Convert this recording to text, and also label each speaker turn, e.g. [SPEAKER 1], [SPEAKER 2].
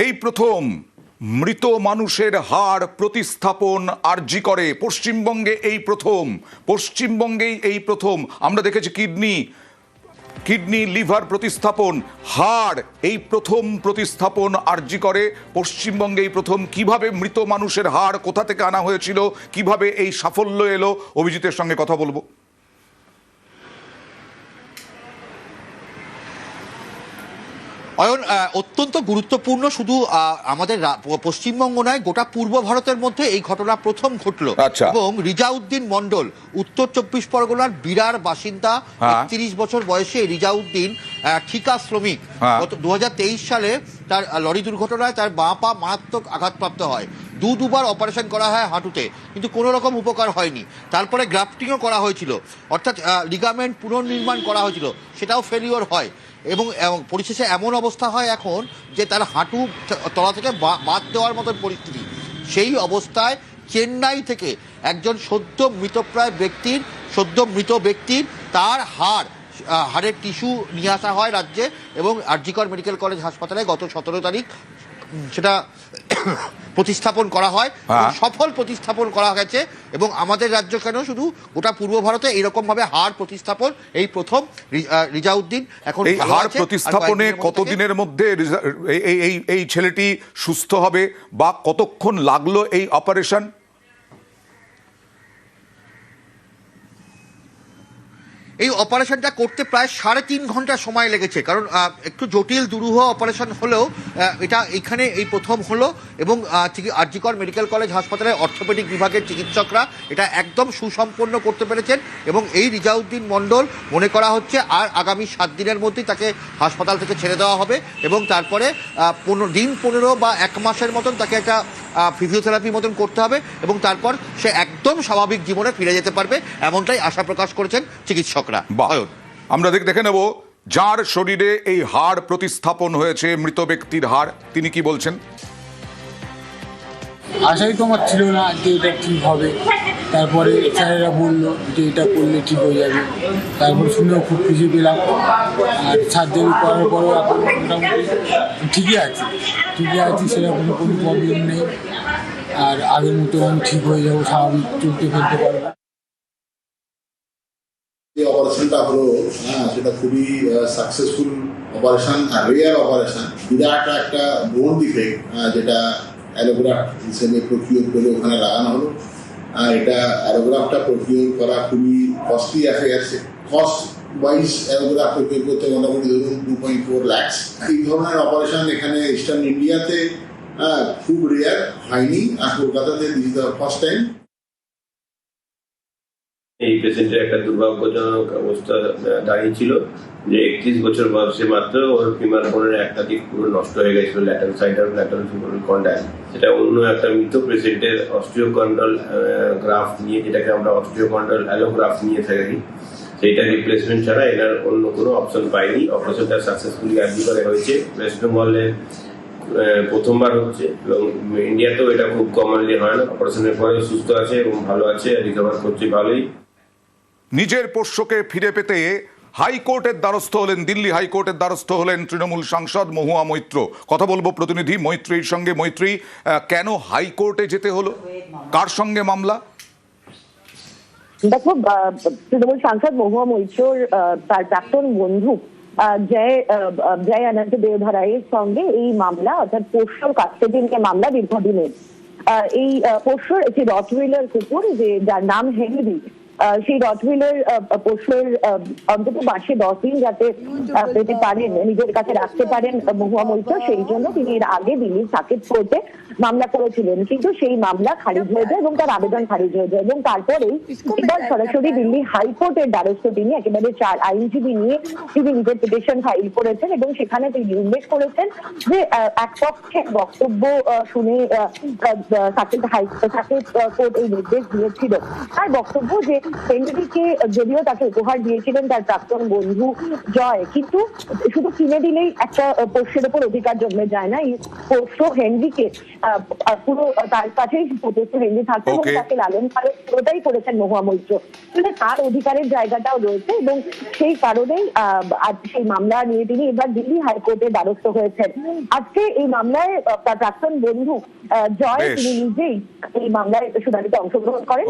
[SPEAKER 1] এই প্রথম মৃত মানুষের হাড় প্রতিস্থাপন আরজি করে পশ্চিমবঙ্গেই এই প্রথম আমরা দেখেছি কিডনি লিভার প্রতিস্থাপন, হাড় এই প্রথম প্রতিস্থাপন আরজি করে পশ্চিমবঙ্গে এই প্রথম। কিভাবে মৃত মানুষের হাড় কোথা থেকে আনা হয়েছিল, কিভাবে এই সাফল্য এলো, অভিজিতের সঙ্গে কথা বলবো।
[SPEAKER 2] অয়ন, অত্যন্ত গুরুত্বপূর্ণ। শুধু আমাদের পশ্চিমবঙ্গ নয়, গোটা পূর্ব ভারতের মধ্যে এই ঘটনা প্রথম ঘটলো। এবং রিজাউদ্দিন মন্ডল উত্তর 24 পরগনার বিরার বাসিন্দা, 31 বছর বয়সে রিজাউদ্দিন ঠিকা শ্রমিক। 2023 সালে তার লরি দুর্ঘটনায় তার বাঁ পা মারাত্মক আঘাতপ্রাপ্ত হয়। দুবার অপারেশন করা হয় হাঁটুতে, কিন্তু কোনো রকম উপকার হয়নি। তারপরে গ্রাফটিংও করা হয়েছিল, অর্থাৎ লিগামেন্ট পুনর্নির্মাণ করা হয়েছিল, সেটাও ফেলিওর হয়। এবং পরিশেষে এমন অবস্থা হয় এখন যে তার হাঁটু তলা থেকে বাদ দেওয়ার মতন পরিস্থিতি। সেই অবস্থায় চেন্নাই থেকে একজন সদ্য মৃত ব্যক্তির তার হাড়ের টিস্যু নিয়ে আসা হয় রাজ্যে, এবং আরজিকর মেডিকেল কলেজ হাসপাতালে গত 17 তারিখ সেটা প্রতিস্থাপন করা হয়, সফল প্রতিস্থাপন করা গেছে। এবং আমাদের রাজ্য কেন, শুধু গোটা পূর্ব ভারতে এরকম ভাবে হাড় প্রতিস্থাপন এই প্রথম। রিজাউদ্দিন এখন
[SPEAKER 1] এই হাড় প্রতিস্থাপনে কতদিনের মধ্যে এই ছেলেটি সুস্থ হবে, বা কতক্ষণ লাগলো এই অপারেশন?
[SPEAKER 2] এই অপারেশনটা করতে প্রায় 3.5 ঘন্টা সময় লেগেছে, কারণ একটু জটিল দুরূহ অপারেশন হলেও এটা এখানে এই প্রথম হলো। এবং আরজিকর মেডিকেল কলেজ হাসপাতালের অর্থোপেডিক বিভাগের চিকিৎসকরা এটা একদম সুসম্পন্ন করতে পেরেছেন। এবং এই রিজাউদ্দিন মন্ডল মনে করা হচ্ছে আর আগামী 7 দিনের মধ্যেই তাকে হাসপাতাল থেকে ছেড়ে দেওয়া হবে, এবং তারপরে 15 বা 1 মাসের মতন তাকে একটা ফিজিওথেরাপি মতন করতে হবে, এবং তারপর সে একদম স্বাভাবিক জীবনে ফিরে যেতে পারবে, এমনটাই আশা প্রকাশ করেছেন চিকিৎসকরা।
[SPEAKER 1] আমরা দেখে নেব যার শরীরে এই হাড় প্রতিস্থাপন হয়েছে, মৃত ব্যক্তির হাড়, তিনি কি বলছেন।
[SPEAKER 3] আশাই তো আমার ছিল না আজকে এটা ঠিক হবে। তারপরে স্যারেরা বললো যে এটা করলে ঠিক হয়ে যাবে। তারপর শুনেও খুব খুশি পেলাম। আর সার্জারি করার পরেও এখন মোটামুটি ঠিকই আছি, সেরকম কোনো প্রবলেম নেই। আর আগের মতো আমি ঠিক হয়ে যাবো, স্বাভাবিক চলতে ফেলতে পারবো।
[SPEAKER 4] যে অপারেশনটা হলো, সেটা খুবই সাকসেসফুল অপারেশন, রেয়ার অপারেশন। বিরাট একটা বোন ডিফেক্ট, যেটা অ্যালোগ্রাফট হিসেবে প্রকিউর করে ওখানে লাগানো হলো। এটা অ্যালোগ্রাফটা প্রকিউর করা খুবই costly affair. Cost wise allograft procure করতে মোটামুটি ধরুন 2.4 লাখ। এই ধরনের অপারেশন এখানে ইস্টার্ন ইন্ডিয়াতে খুব রেয়ার হয়নি, আর কলকাতাতে দিস দ্য ফার্স্ট টাইম।
[SPEAKER 5] এই পেশেন্টের একটা দুর্ভাগ্যজনক অবস্থা দাঁড়িয়েছিল যে 31 বছর বয়সে মাত্র ওর ফিমার বোনের একটা দিক পুরো নষ্ট হয়ে গেছিল, ল্যাটারাল সাইডাল ল্যাটারাল ফিমারাল কন্ডাইল। সেটা অন্য একটা মৃত পেশেন্টের অস্টিওকন্ড্রাল গ্রাফট নিয়ে, যেটাকে আমরা অস্টিওকন্ড্রাল অ্যালোগ্রাফট নিয়ে থাকি, সেইটা রিপ্লেসমেন্ট ছাড়া এনার অন্য কোনো অপশন পাইনি। অপারেশনটা সাকসেসফুলি আরজিকরে হয়েছে। ওয়েস্ট বেঙ্গলে প্রথমবার হচ্ছে, এবং ইন্ডিয়াতেও এটা খুব কমনলি হয় না। অপারেশনের পরে সুস্থ আছে এবং ভালো আছে, রিকভার করছে ভালোই।
[SPEAKER 1] নিজের পোষ্যকে ফিরে পেতে হাইকোর্টের দ্বারস্থ হলেন, দিল্লি হাইকোর্টের দ্বারস্থ হলেন তৃণমূল সাংসদ মহুয়া মৈত্র। কথা বলবো প্রতিনিধি মৈত্রীর সঙ্গে। মৈত্রী, কেন হাইকোর্টে যেতে হলো, কার সঙ্গে মামলা?
[SPEAKER 6] দেখো, তৃণমূল সাংসদ মহুয়া মৈত্রর তার প্রাক্তন বন্ধু জয় অনন্ত দেওধরাইয়ের সঙ্গে এই মামলা, অর্থাৎ পোষ্যর কাস্টাডি নিয়ে মামলা দীর্ঘদিনের। এই পোষ্যর একটি রটহুইলার কুকুর, যার নাম হেনরি, সেই রটহুইলার পোষ্যের অন্তত মাসে 10 দিন যাতে পেতে পারেন, নিজের কাছে রাখতে পারেন মহুয়া মৈত্র, সেই জন্য তিনি এর আগে দিল্লির সাকেত কোর্টে মামলা করেছিলেন। কিন্তু সেই মামলা খারিজ হয়ে যায় এবং তার আবেদন খারিজ হয়ে যায়, এবং তারপরেই এবার সরাসরি দিল্লি হাইকোর্টের দ্বারস্থ তিনি একেবারে 4 আইনজীবী নিয়ে তিনি নিজের পিটিশন ফাইল করেছেন। এবং সেখানে তিনি উল্লেখ করেছেন যে এক পক্ষের বক্তব্য শুনে সাকেত কোর্ট এই নির্দেশ দিয়েছিল। তার বক্তব্য যে হেনরিকে যদিও তাকে উপহার দিয়েছিলেন তার প্রাক্তন বন্ধু জয়, কিন্তু শুধু কিনে দিলেই একটা পোষ্যের উপর অধিকার জন্মে যায় না। এই পোষ্য হেনরিকে পুরো তার কাছেই পোষ্য হেনরি থাকতে এবং তাকে লালন পালন পুরোটাই করেছেন মহুয়া মৈত্র, মানে তার অধিকারের জায়গাটাও রয়েছে এবং সেই কারণেই আজ সেই মামলা নিয়ে তিনি এবার দিল্লি হাইকোর্টের দ্বারস্থ হয়েছেন। আজকে এই মামলায় তার প্রাক্তন বন্ধু জয় তিনি নিজেই এই মামলায় শুনানিতে অংশগ্রহণ করেন।